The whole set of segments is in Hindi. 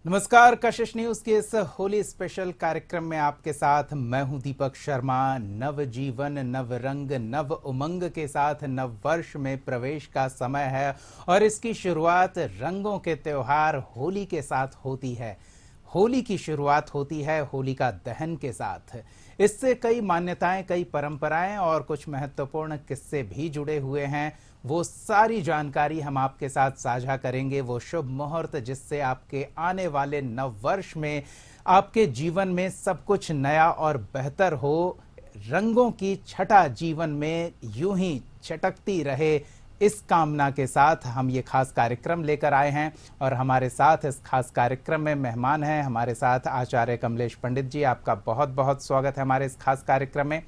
नमस्कार, कशिश न्यूज के इस होली स्पेशल कार्यक्रम में आपके साथ मैं हूं दीपक शर्मा। नव जीवन, नव रंग, नव उमंग के साथ नव वर्ष में प्रवेश का समय है और इसकी शुरुआत रंगों के त्योहार होली के साथ होती है। होली की शुरुआत होती है होलिका दहन के साथ। इससे कई मान्यताएं, कई परंपराएं और कुछ महत्वपूर्ण किस्से भी जुड़े हुए हैं। वो सारी जानकारी हम आपके साथ साझा करेंगे। वो शुभ मुहूर्त जिससे आपके आने वाले नव वर्ष में आपके जीवन में सब कुछ नया और बेहतर हो, रंगों की छटा जीवन में यूं ही चटकती रहे, इस कामना के साथ हम ये खास कार्यक्रम लेकर आए हैं। और हमारे साथ इस खास कार्यक्रम में मेहमान हैं हमारे साथ आचार्य कमलेश पंडित जी। आपका बहुत बहुत स्वागत है हमारे इस खास कार्यक्रम में।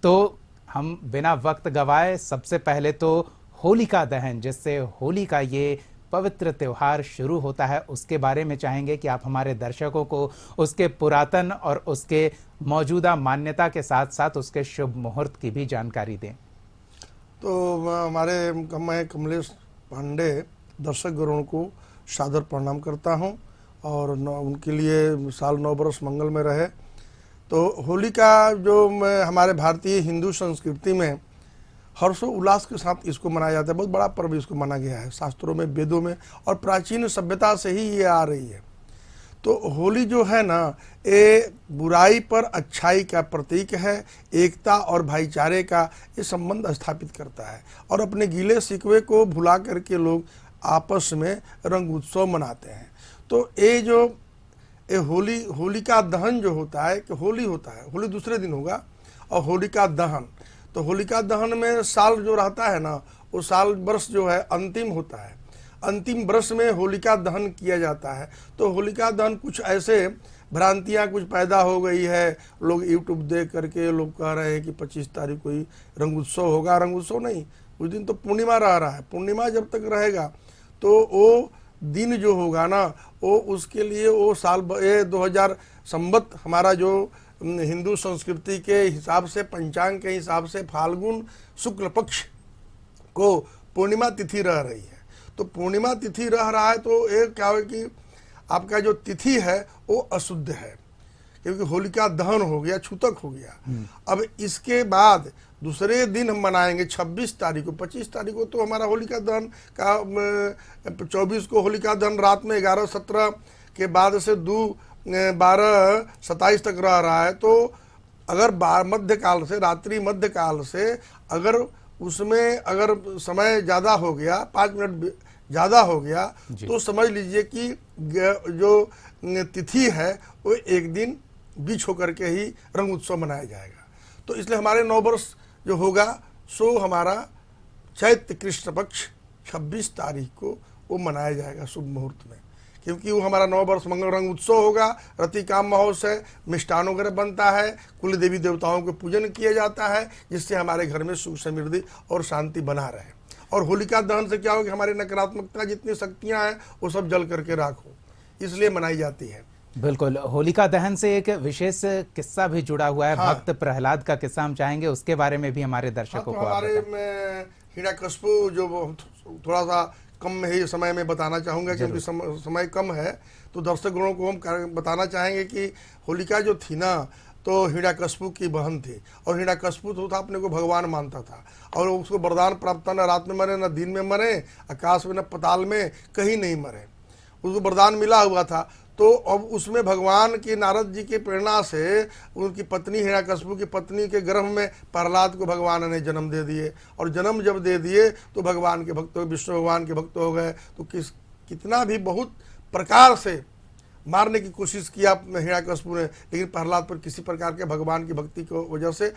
तो हम बिना वक्त गवाए सबसे पहले तो होलिका दहन, जिससे होली का ये पवित्र त्योहार शुरू होता है, उसके बारे में चाहेंगे कि आप हमारे दर्शकों को उसके पुरातन और उसके मौजूदा मान्यता के साथ साथ उसके शुभ मुहूर्त की भी जानकारी दें। तो मैं कमलेश पांडे दर्शक गणों को सादर प्रणाम करता हूं और उनके लिए साल 9 बरस मंगल में रहे। तो होली का जो हमारे भारतीय हिंदू संस्कृति में हर्षो उल्लास के साथ इसको मनाया जाता है। बहुत बड़ा पर्व इसको माना गया है शास्त्रों में, वेदों में, और प्राचीन सभ्यता से ही ये आ रही है। तो होली जो है ना, ये बुराई पर अच्छाई का प्रतीक है। एकता और भाईचारे का ये संबंध स्थापित करता है और अपने गीले शिकवे को भुला करके लोग आपस में रंग उत्सव मनाते हैं। तो ये होलिका दहन जो होता है कि होली होता है, होली दूसरे दिन होगा, और होलिका दहन, तो होलिका दहन में साल जो रहता है ना, वो साल वर्ष जो है अंतिम होता है। अंतिम वर्ष में होलिका दहन किया जाता है। तो होलिका दहन कुछ ऐसे भ्रांतियां कुछ पैदा हो गई है, लोग यूट्यूब देख करके लोग कह रहे हैं कि 25 तारीख को ही रंग उत्सव होगा। रंग उत्सव नहीं, उस दिन तो पूर्णिमा रह रहा है। पूर्णिमा जब तक रहेगा तो वो दिन जो होगा ना, वो उसके लिए वो साल 2000 संवत, हमारा जो हिंदू संस्कृति के हिसाब से, पंचांग के हिसाब से फाल्गुन शुक्ल पक्ष को पूर्णिमा तिथि रह रही है। तो पूर्णिमा तिथि रह रहा है तो एक क्या है कि आपका जो तिथि है वो अशुद्ध है, क्योंकि होलिका दहन हो गया, छूतक हो गया। अब इसके बाद दूसरे दिन हम मनाएंगे 26 तारीख को। 25 तारीख को तो हमारा होलिका दहन का, 24 को होलिका दहन रात में 11-17 के बाद से 2-12-27 तक रह रहा है। तो अगर मध्यकाल से, रात्रि मध्यकाल से अगर उसमें अगर समय ज़्यादा हो गया, 5 मिनट ज़्यादा हो गया, तो समझ लीजिए कि जो तिथि है वो एक दिन बीच होकर के ही रंग उत्सव मनाया जाएगा। तो इसलिए हमारे 9 वर्ष जो होगा सो हमारा चैत्र कृष्ण पक्ष 26 तारीख को वो मनाया जाएगा शुभ मुहूर्त में, क्योंकि वो हमारा 9 वर्ष मंगल रंग उत्सव होगा। रति काम महोत्सव, मिष्ठान वगैरह बनता है, कुल देवी देवताओं के पूजन किया जाता है, जिससे हमारे घर में सुख समृद्धि और शांति बना रहे। और होलिका दहन से क्या होगा, हमारी नकारात्मकता जितनी शक्तियां हैं वो सब जल करके राख हो, इसलिए मनाई जाती है। बिल्कुल, होलिका दहन से एक विशेष किस्सा भी जुड़ा हुआ है। हाँ। भक्त प्रहलाद का किस्सा हम चाहेंगे उसके बारे में भी हमारे दर्शकों को। हमारे में हिरण्यकश्यप जो थोड़ा सा कम ही समय में बताना चाहूँगा, क्योंकि समय कम है, तो दर्शक गणों को हम बताना चाहेंगे कि होलिका जो थी ना, तो हिरण्यकश्यप की बहन थी, और हिरण्यकश्यप तो था अपने को भगवान मानता था, और उसको वरदान प्राप्त था, न रात में मरे न दिन में मरे, आकाश में न पताल में, कहीं नहीं मरे, उसको वरदान मिला हुआ था। तो अब उसमें भगवान की, नारद जी की प्रेरणा से उनकी पत्नी हिरण्यकश्यप की पत्नी के गर्भ में प्रहलाद को भगवान ने जन्म दे दिए, और जन्म जब दे दिए तो भगवान के भक्त, विष्णु भगवान के भक्त हो गए। तो कितना भी बहुत प्रकार से मारने की कोशिश किया हिरण्यकश्यप ने, लेकिन प्रहलाद पर किसी प्रकार के भगवान की भक्ति की वजह से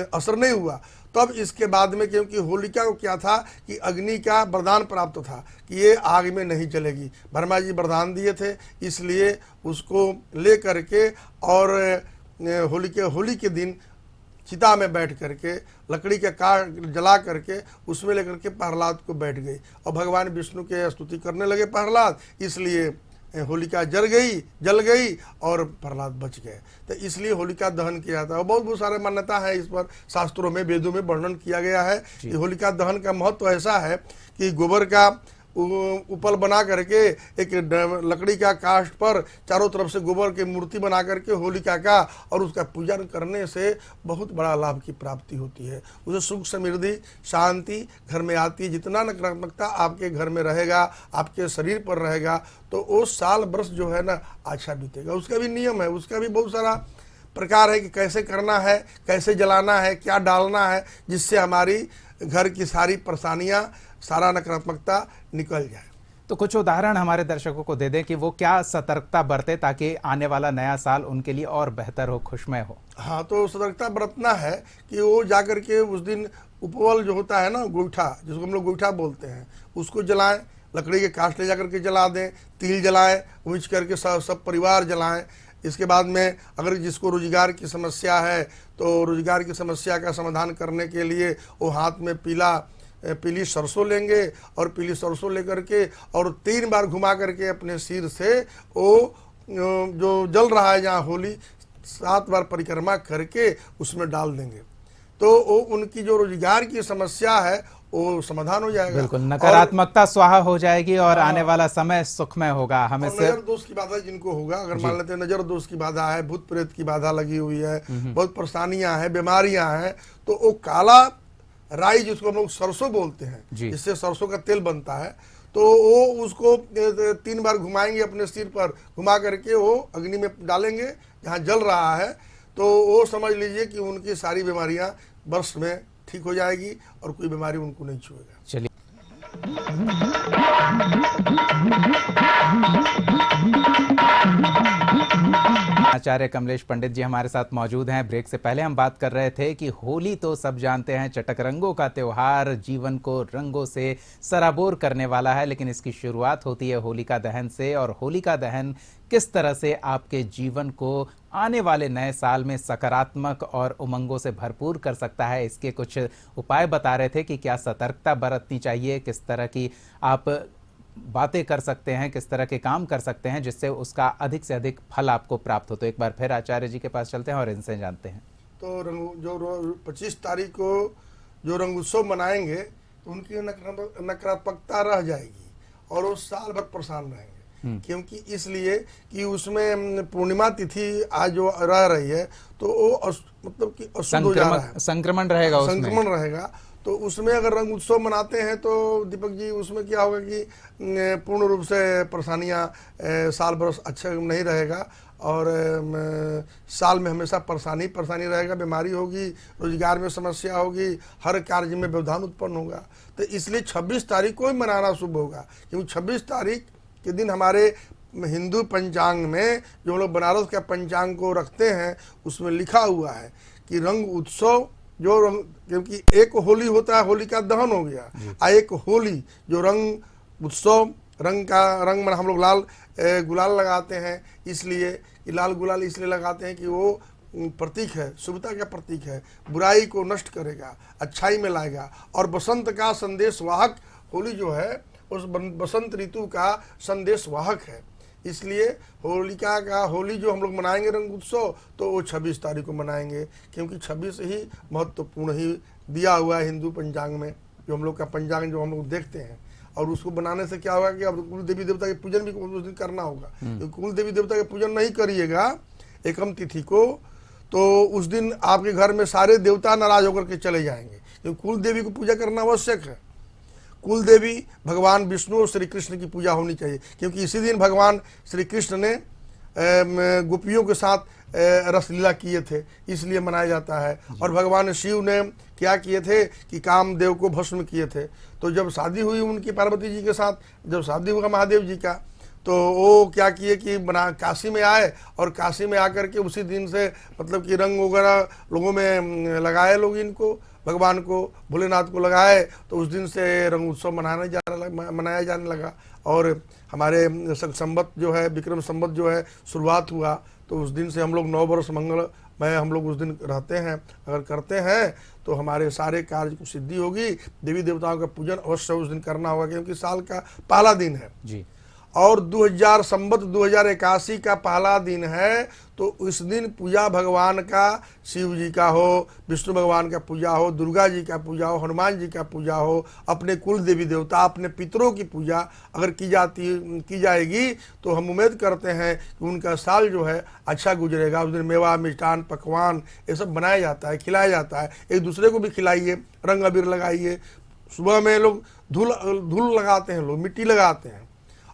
असर नहीं हुआ। तब इसके बाद में, क्योंकि होलिका को क्या था कि अग्नि का वरदान प्राप्त था कि ये आग में नहीं जलेगी, ब्रह्मा जी वरदान दिए थे, इसलिए उसको ले करके और होली के दिन चिता में बैठ करके लकड़ी के काट जला करके उसमें लेकर के प्रहलाद को बैठ गई, और भगवान विष्णु के स्तुति करने लगे प्रहलाद, इसलिए होलिका जल गई और प्रहलाद बच गए। तो इसलिए होलिका दहन किया जाता है। और बहुत सारे मान्यता है इस पर, शास्त्रों में, वेदों में वर्णन किया गया है कि होलिका दहन का महत्व ऐसा है कि गोबर का उपल बना करके एक लकड़ी का काष्ठ पर चारों तरफ से गोबर की मूर्ति बना करके होलिका का और उसका पूजन करने से बहुत बड़ा लाभ की प्राप्ति होती है। उसे सुख समृद्धि शांति घर में आती है। जितना नकारात्मकता आपके घर में रहेगा, आपके शरीर पर रहेगा, तो वो साल वर्ष जो है ना अच्छा बीतेगा। उसका भी नियम है, उसका भी बहुत सारा प्रकार है कि कैसे करना है, कैसे जलाना है, क्या डालना है, जिससे हमारी घर की सारी परेशानियां, सारा नकारात्मकता निकल जाए। तो कुछ उदाहरण हमारे दर्शकों को दे दें कि वो क्या सतर्कता बरते ताकि आने वाला नया साल उनके लिए और बेहतर हो, खुशमय हो। हाँ, तो सतर्कता बरतना है कि वो जाकर के उस दिन उपवल जो होता है ना, गोईठा, जिसको हम लोग गोईठा बोलते हैं, उसको जलाएं, लकड़ी के काष्ठ ले जाकर के जला दें, तिल जलाएं, ऊँच करके सब परिवार जलाएं। इसके बाद में अगर जिसको रोजगार की समस्या है तो रोजगार की समस्या का समाधान करने के लिए वो हाथ में पीली सरसों लेंगे और पीली सरसों लेकर के और 3 बार घुमा करके अपने सिर से वो जो जल रहा है जहाँ होली 7 बार परिक्रमा करके उसमें डाल देंगे, तो वो उनकी जो रोजगार की समस्या है वो समाधान हो जाएगा। बिल्कुल, नकारात्मकता स्वाहा हो जाएगी और आने वाला समय सुखमय होगा। हमें नजर दोष की बाधा जिनको होगा, अगर मान लेते हैं नजर दोष की बाधा है, भूत प्रेत की बाधा लगी हुई है, बहुत परेशानियां हैं, बीमारियां हैं, तो वो काला राई जिसको हम लोग सरसों बोलते हैं, जिससे सरसों का तेल बनता है, तो वो उसको 3 बार घुमाएंगे अपने सिर पर, घुमा करके वो अग्नि में डालेंगे जहाँ जल रहा है, तो वो समझ लीजिए कि उनकी सारी बीमारियां वर्ष में ठीक हो जाएगी और कोई बीमारी उनको नहीं छुएगा। चलिए, आचार्य कमलेश पंडित जी हमारे साथ मौजूद हैं। ब्रेक से पहले हम बात कर रहे थे कि होली तो सब जानते हैं, चटक रंगों का त्योहार, जीवन को रंगों से सराबोर करने वाला है, लेकिन इसकी शुरुआत होती है होलिका दहन से। और होलिका दहन किस तरह से आपके जीवन को आने वाले नए साल में सकारात्मक और उमंगों से भरपूर कर सकता है, इसके कुछ उपाय बता रहे थे कि क्या सतर्कता बरतनी चाहिए, किस तरह की आप बातें कर सकते हैं, किस तरह के काम कर सकते हैं जिससे उसका अधिक से अधिक फल आपको प्राप्त हो। तो एक बार फिर आचार्य जी के पास चलते हैं और इनसे जानते हैं। तो जो 25 तारीख को जो रंग उत्सव मनाएंगे तो उनकी नकारात्मकता रह जाएगी और वो साल भर परेशान रहेंगे, क्योंकि इसलिए कि उसमें पूर्णिमा तिथि आज जो रह रही है तो वो मतलब कि अशुद्ध हो जा रहा है, संक्रमण रहेगा, संक्रमण रहेगा। तो उसमें अगर रंग उत्सव मनाते हैं तो दीपक जी उसमें क्या होगा कि पूर्ण रूप से परेशानियां साल भर अच्छा नहीं रहेगा और साल में हमेशा परेशानी रहेगा, बीमारी होगी, रोजगार में समस्या होगी, हर कार्य में व्यवधान उत्पन्न होगा। तो इसलिए 26 तारीख को ही मनाना शुभ होगा, क्योंकि 26 तारीख के दिन हमारे हिंदू पंचांग में जो हम लोग बनारस का पंचांग को रखते हैं उसमें लिखा हुआ है कि रंग उत्सव जो रंग, क्योंकि एक होली होता है, होली का दहन हो गया, और एक होली जो रंग उत्सव, रंग में हम लोग लाल गुलाल लगाते हैं, इसलिए कि लाल गुलाल इसलिए लगाते हैं कि वो प्रतीक है, शुभता का प्रतीक है, बुराई को नष्ट करेगा, अच्छाई में लाएगा। और बसंत का संदेश वाहक होली जो है उस बसंत ऋतु का संदेश वाहक है, इसलिए होली जो हम लोग मनाएंगे रंग उत्सव तो वो 26 तारीख को मनाएंगे, क्योंकि 26 ही महत्वपूर्ण ही दिया हुआ है हिंदू पंचांग में, जो हम लोग का पंचांग जो हम लोग देखते हैं। और उसको बनाने से क्या होगा कि अब कुल देवी देवता के पूजन भी उस दिन करना होगा, क्योंकि कुल देवी देवता के पूजन नहीं करिएगा एकम तिथि को तो उस दिन आपके घर में सारे देवता नाराज होकर के चले जाएंगे, क्योंकि कुल देवी को पूजा करना आवश्यक है। कुल देवी भगवान विष्णु और श्री कृष्ण की पूजा होनी चाहिए, क्योंकि इसी दिन भगवान श्री कृष्ण ने गोपियों के साथ रसलीला किए थे, इसलिए मनाया जाता है। और भगवान शिव ने क्या किए थे कि कामदेव को भस्म किए थे। तो जब शादी हुई उनकी पार्वती जी के साथ, जब शादी हुआ महादेव जी का, तो वो क्या किए कि काशी में आए और काशी में आकर के उसी दिन से मतलब कि रंग वगैरह लोगों में लगाए, लोग इनको भगवान को भोलेनाथ को लगाए, तो उस दिन से रंग उत्सव मनाया जाने लगा। और हमारे संवत जो है, विक्रम संवत जो है शुरुआत हुआ, तो उस दिन से हम लोग 9 वर्ष मंगल में हम लोग उस दिन रहते हैं। अगर करते हैं तो हमारे सारे कार्य को सिद्धि होगी। देवी देवताओं का पूजन अवश्य उस दिन करना होगा, क्योंकि साल का पहला दिन है जी। और 2000 संवत 2081 का पहला दिन है। तो इस दिन पूजा भगवान का, शिव जी का हो, विष्णु भगवान का पूजा हो, दुर्गा जी का पूजा हो, हनुमान जी का पूजा हो, अपने कुल देवी देवता, अपने पितरों की पूजा अगर की जाएगी तो हम उम्मीद करते हैं कि उनका साल जो है अच्छा गुजरेगा। उस दिन मेवा, मिष्ठान, पकवान ये सब बनाया जाता है, खिलाया जाता है। एक दूसरे को भी खिलाइए, रंग अबीर लगाइए। सुबह में लोग धूल लगाते हैं, लोग मिट्टी लगाते हैं,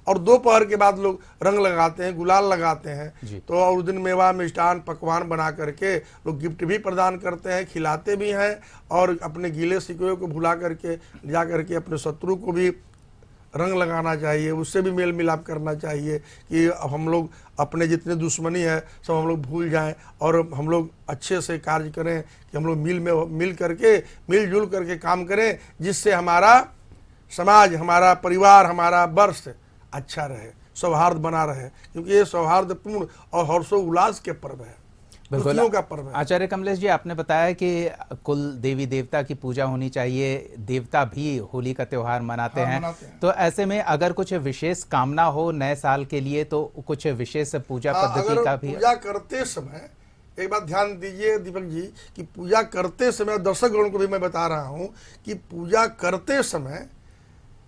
और दोपहर के बाद लोग रंग लगाते हैं, गुलाल लगाते हैं। तो और उस दिन मेवा, मिष्ठान, पकवान बना करके लोग गिफ्ट भी प्रदान करते हैं, खिलाते भी हैं, और अपने गीले शिकवे को भुला करके जा करके अपने शत्रु को भी रंग लगाना चाहिए, उससे भी मेल मिलाप करना चाहिए कि हम लोग अपने जितने दुश्मनी है सब हम लोग भूल जाएं और हम लोग अच्छे से कार्य करें, कि हम लोग मिलजुल करके काम करें, जिससे हमारा समाज, हमारा परिवार, हमारा वर्ष अच्छा रहे, सौहार्द बना रहे, क्योंकि ये सौहार्दपूर्ण और हर्षोल्लास के पर्व है, खुशियों का पर्व है। आचार्य कमलेश जी, आपने बताया कि कुल देवी देवता की पूजा होनी चाहिए, देवता भी होली का त्योहार मनाते हैं। तो ऐसे में अगर कुछ विशेष कामना हो नए साल के लिए तो कुछ विशेष पूजा पद्धति का भी? पूजा करते समय एक बात ध्यान दीजिए दीपक जी, कि पूजा करते समय, दर्शक गण को भी मैं बता रहा हूं कि पूजा करते समय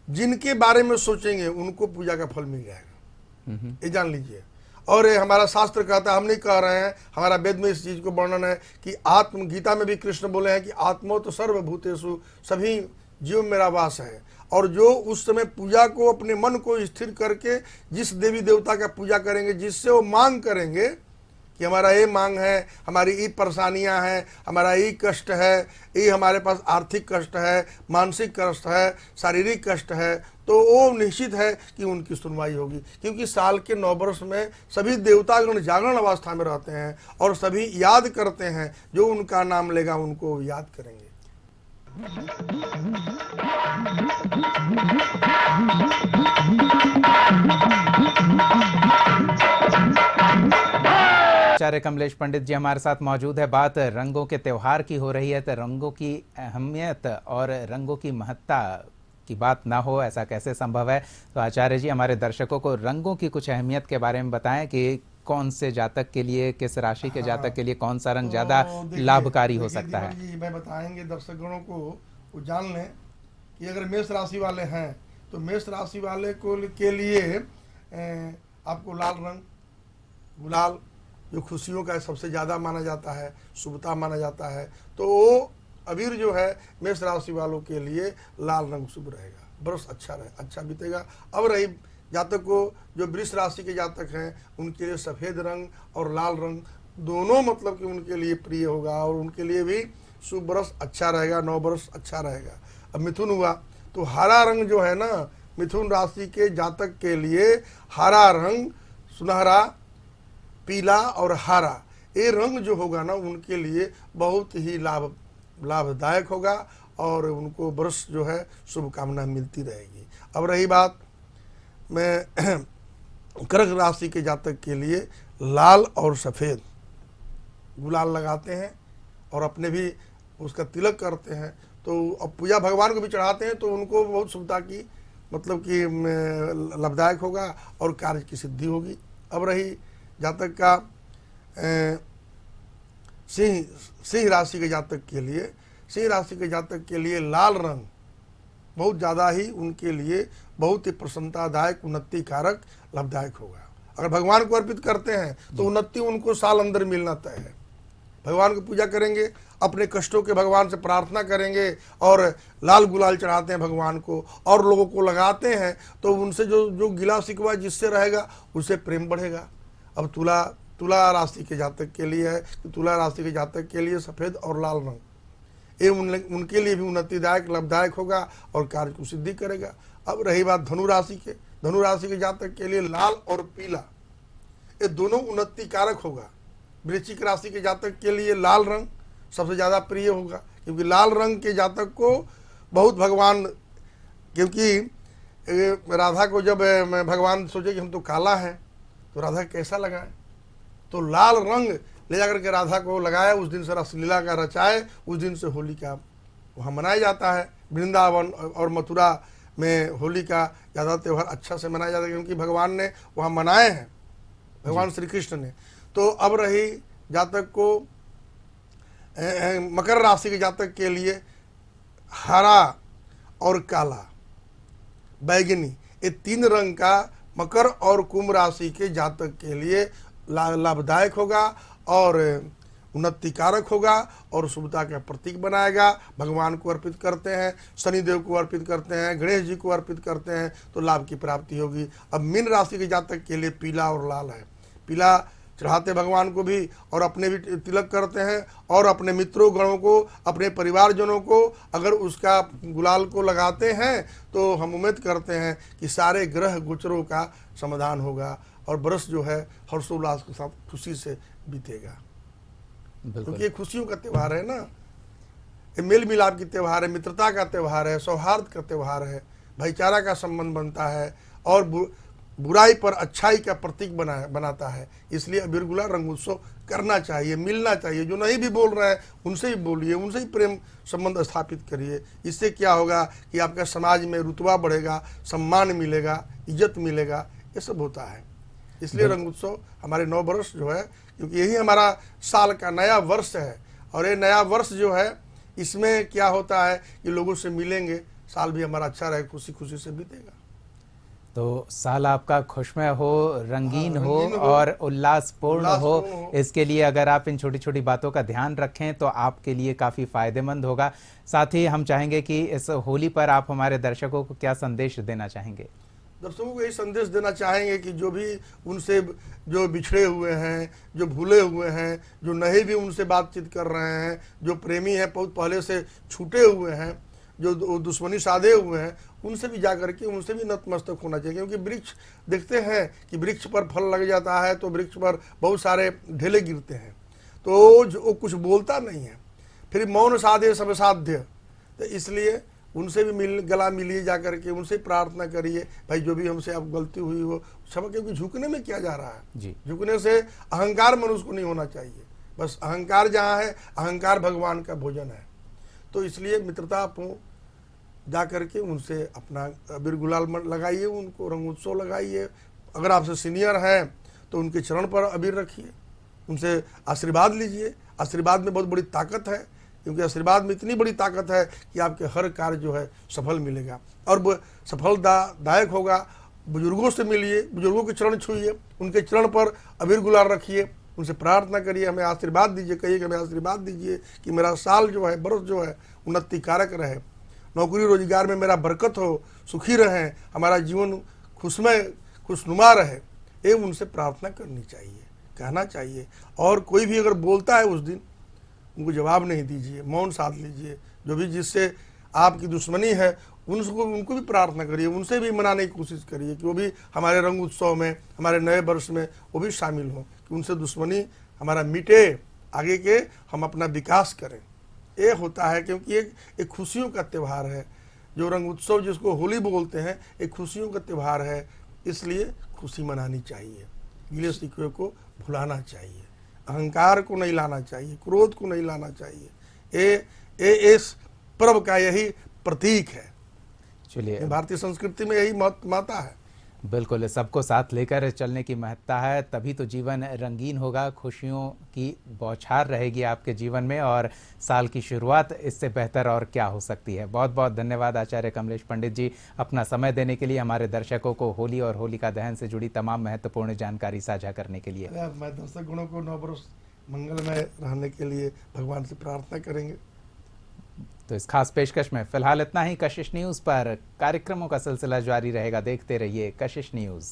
जिनके बारे में सोचेंगे उनको पूजा का फल मिल जाएगा, ये जान लीजिए। और हमारा शास्त्र कहता है, हम नहीं कह रहे हैं, हमारा वेद में इस चीज को वर्णन है कि गीता में भी कृष्ण बोले हैं कि आत्मो तो सर्वभूतेषु, सभी जीव मेरा वास है। और जो उस समय पूजा को, अपने मन को स्थिर करके जिस देवी देवता का पूजा करेंगे, जिससे वो मांग करेंगे कि हमारा ये मांग है, हमारी ये परेशानियां हैं, हमारा ये कष्ट है, ये हमारे पास आर्थिक कष्ट है, मानसिक कष्ट है, शारीरिक कष्ट है, तो वो निश्चित है कि उनकी सुनवाई होगी। क्योंकि साल के 9 वर्ष में सभी देवतागण जागरण अवस्था में रहते हैं और सभी याद करते हैं, जो उनका नाम लेगा उनको याद करेंगे। आचार्य कमलेश पंडित जी हमारे साथ मौजूद है। बात रंगों के त्योहार की हो रही है, तो रंगों की अहमियत और रंगों की महत्ता की बात ना हो, ऐसा कैसे संभव है? तो आचार्य जी, हमारे दर्शकों को रंगों की कुछ अहमियत के बारे में बताएं कि कौन से जातक के लिए, किस राशि के जातक के लिए कौन सा रंग ज्यादा लाभकारी हो सकता है? मैं बताएंगे दर्शकों को वो जान लें कि अगर मेष राशि वाले हैं तो मेष राशि वाले को के लिए आपको लाल रंग, गुलाल, जो खुशियों का सबसे ज़्यादा माना जाता है, शुभता माना जाता है, तो वो अबीर जो है मेष राशि वालों के लिए लाल रंग शुभ रहेगा, बरस अच्छा बीतेगा। अब रही जातक को, जो वृष राशि के जातक हैं, उनके लिए सफ़ेद रंग और लाल रंग दोनों मतलब कि उनके लिए प्रिय होगा और उनके लिए भी शुभ बरस अच्छा रहेगा, 9 वर्ष अच्छा रहेगा। अब मिथुन हुआ तो हरा रंग जो है ना, मिथुन राशि के जातक के लिए हरा रंग, सुनहरा, पीला और हरा, ये रंग जो होगा ना उनके लिए बहुत ही लाभदायक होगा और उनको वर्ष जो है शुभकामना मिलती रहेगी। अब रही बात मैं कर्क राशि के जातक के लिए लाल और सफ़ेद गुलाल लगाते हैं और अपने भी उसका तिलक करते हैं, तो अब पूजा भगवान को भी चढ़ाते हैं, तो उनको बहुत शुभता की मतलब कि लाभदायक होगा और कार्य की सिद्धि होगी। अब रही जातक का सिंह राशि के जातक के लिए, सिंह राशि के जातक के लिए लाल रंग बहुत ज़्यादा ही उनके लिए बहुत ही प्रसन्नतादायक, उन्नति कारक, लाभदायक होगा। अगर भगवान को अर्पित करते हैं तो उन्नति उनको साल अंदर मिलना तय है। भगवान की पूजा करेंगे, अपने कष्टों के भगवान से प्रार्थना करेंगे और लाल गुलाल चढ़ाते हैं भगवान को और लोगों को लगाते हैं, तो उनसे जो गिला शिकवा जिससे रहेगा उससे प्रेम बढ़ेगा। अब तुला राशि के जातक के लिए है कि तुला राशि के जातक के लिए सफ़ेद और लाल रंग, ये उनके लिए भी उन्नतिदायक, लाभदायक होगा और कार्य को सिद्धि करेगा। अब रही बात धनु राशि के जातक के लिए लाल और पीला, ये दोनों उन्नति कारक होगा। वृश्चिक राशि के जातक के लिए लाल रंग सबसे ज़्यादा प्रिय होगा, क्योंकि लाल रंग के जातक को बहुत भगवान, क्योंकि राधा को जब भगवान सोचे कि हम तो काला हैं तो राधा कैसा लगाएं, तो लाल रंग ले जाकर के राधा को लगाया, उस दिन से रसलीला का रचाए, उस दिन से होली का वहाँ मनाया जाता है। वृंदावन और मथुरा में होली का ज़्यादा त्यौहार अच्छा से मनाया जाता है, क्योंकि भगवान ने वहाँ मनाए हैं, भगवान श्री कृष्ण ने। तो अब रही जातक को मकर राशि के जातक के लिए हरा और काला, बैगनी, ये 3 रंग का मकर और कुंभ राशि के जातक के लिए लाभदायक होगा और उन्नति कारक होगा और शुभता का प्रतीक बनाएगा। भगवान को अर्पित करते हैं, शनिदेव को अर्पित करते हैं, गणेश जी को अर्पित करते हैं तो लाभ की प्राप्ति होगी। अब मीन राशि के जातक के लिए पीला और लाल है। पीला चढ़ाते भगवान को भी और अपने भी तिलक करते हैं और अपने मित्रों गणों को, अपने परिवारजनों को अगर उसका गुलाल को लगाते हैं तो हम उम्मीद करते हैं कि सारे ग्रह गोचरों का समाधान होगा और बरस जो है हर्षोल्लास के साथ खुशी से बीतेगा। क्योंकि ये खुशियों का त्यौहार है ना, ये मेल मिलाप की त्यौहार है, मित्रता का त्यौहार है, सौहार्द का त्यौहार है, भाईचारा का संबंध बनता है और बुराई पर अच्छाई का प्रतीक बनाता है। इसलिए अबीर गुलाल रंग उत्सव करना चाहिए, मिलना चाहिए। जो नहीं भी बोल रहे हैं उनसे ही बोलिए, उनसे ही प्रेम संबंध स्थापित करिए। इससे क्या होगा कि आपका समाज में रुतबा बढ़ेगा, सम्मान मिलेगा, इज्जत मिलेगा, ये सब होता है। इसलिए रंग उत्सव हमारे 9 वर्ष जो है, क्योंकि यही हमारा साल का नया वर्ष है और ये नया वर्ष जो है इसमें क्या होता है कि लोगों से मिलेंगे, साल भी हमारा अच्छा रहे, खुशी खुशी से बीतेगा। तो साल आपका खुशमय हो, रंगीन हो और उल्लासपूर्ण हो। इसके लिए अगर आप इन छोटी छोटी बातों का ध्यान रखें तो आपके लिए काफ़ी फायदेमंद होगा। साथ ही हम चाहेंगे कि इस होली पर आप हमारे दर्शकों को क्या संदेश देना चाहेंगे? दर्शकों को यही संदेश देना चाहेंगे कि जो भी उनसे जो बिछड़े हुए हैं, जो भूले हुए हैं, जो नहीं भी उनसे बातचीत कर रहे हैं, जो प्रेमी हैं बहुत पहले से छूटे हुए हैं, जो दुश्मनी साधे हुए हैं, उनसे भी जाकर के उनसे भी नतमस्तक होना चाहिए। क्योंकि वृक्ष देखते हैं कि वृक्ष पर फल लग जाता है तो वृक्ष पर बहुत सारे ढेले गिरते हैं, तो जो कुछ बोलता नहीं है, फिर मौन साधे सब साध्य। तो इसलिए उनसे भी गला मिलिए, जाकर के उनसे प्रार्थना करिए, भाई जो भी हमसे अब गलती हुई हो क्षमा। क्योंकि झुकने में क्या जा रहा है जी? झुकने से अहंकार मनुष्य को नहीं होना चाहिए। बस अहंकार जहाँ है, अहंकार भगवान का भोजन है। तो इसलिए मित्रतापूर्ण जा करके उनसे अपना अबीर गुलाल लगाइए, उनको रंग उत्सव लगाइए। अगर आपसे सीनियर हैं तो उनके चरण पर अबीर रखिए, उनसे आशीर्वाद लीजिए। आशीर्वाद में बहुत बड़ी ताकत है, क्योंकि आशीर्वाद में इतनी बड़ी ताकत है कि आपके हर कार्य जो है सफल मिलेगा और वो सफलदायक होगा। बुजुर्गों से मिलिए, बुजुर्गों के चरण छूइए, उनके चरण पर अबीर गुलाल रखिए, उनसे प्रार्थना करिए, हमें आशीर्वाद दीजिए। कहिए कि हमें आशीर्वाद दीजिए कि मेरा साल जो है, बरस जो है उन्नति कारक रहे, नौकरी रोजगार में मेरा बरकत हो, सुखी रहें, हमारा जीवन खुशनुमा रहे। ये उनसे प्रार्थना करनी चाहिए, कहना चाहिए। और कोई भी अगर बोलता है उस दिन उनको जवाब नहीं दीजिए, मौन साध लीजिए। जो भी जिससे आपकी दुश्मनी है उनको भी प्रार्थना करिए, उनसे भी मनाने की कोशिश करिए कि वो भी हमारे रंग उत्सव में, हमारे नए वर्ष में वो भी शामिल हों, कि उनसे दुश्मनी हमारा मिटे, आगे के हम अपना विकास करें। ये होता है क्योंकि एक खुशियों का त्यौहार है। जो रंग उत्सव जिसको होली बोलते हैं, एक खुशियों का त्यौहार है। इसलिए खुशी मनानी चाहिए, गिले शिकवे को भुलाना चाहिए, अहंकार को नहीं लाना चाहिए, क्रोध को नहीं लाना चाहिए। ये इस पर्व का यही प्रतीक है। चलिए, भारतीय संस्कृति में यही माता है। बिल्कुल, सबको साथ लेकर चलने की महत्ता है, तभी तो जीवन रंगीन होगा, खुशियों की बौछार रहेगी आपके जीवन में और साल की शुरुआत इससे बेहतर और क्या हो सकती है। बहुत बहुत धन्यवाद आचार्य कमलेश पंडित जी, अपना समय देने के लिए, हमारे दर्शकों को होली और होलिका दहन से जुड़ी तमाम महत्वपूर्ण जानकारी साझा करने के लिए। मैं दर्शक गणों को 9 वर्ष मंगलमय रहने के लिए भगवान से प्रार्थना करेंगे। तो इस खास पेशकश में फिलहाल इतना ही। कशिश न्यूज़ पर कार्यक्रमों का सिलसिला जारी रहेगा, देखते रहिए कशिश न्यूज़।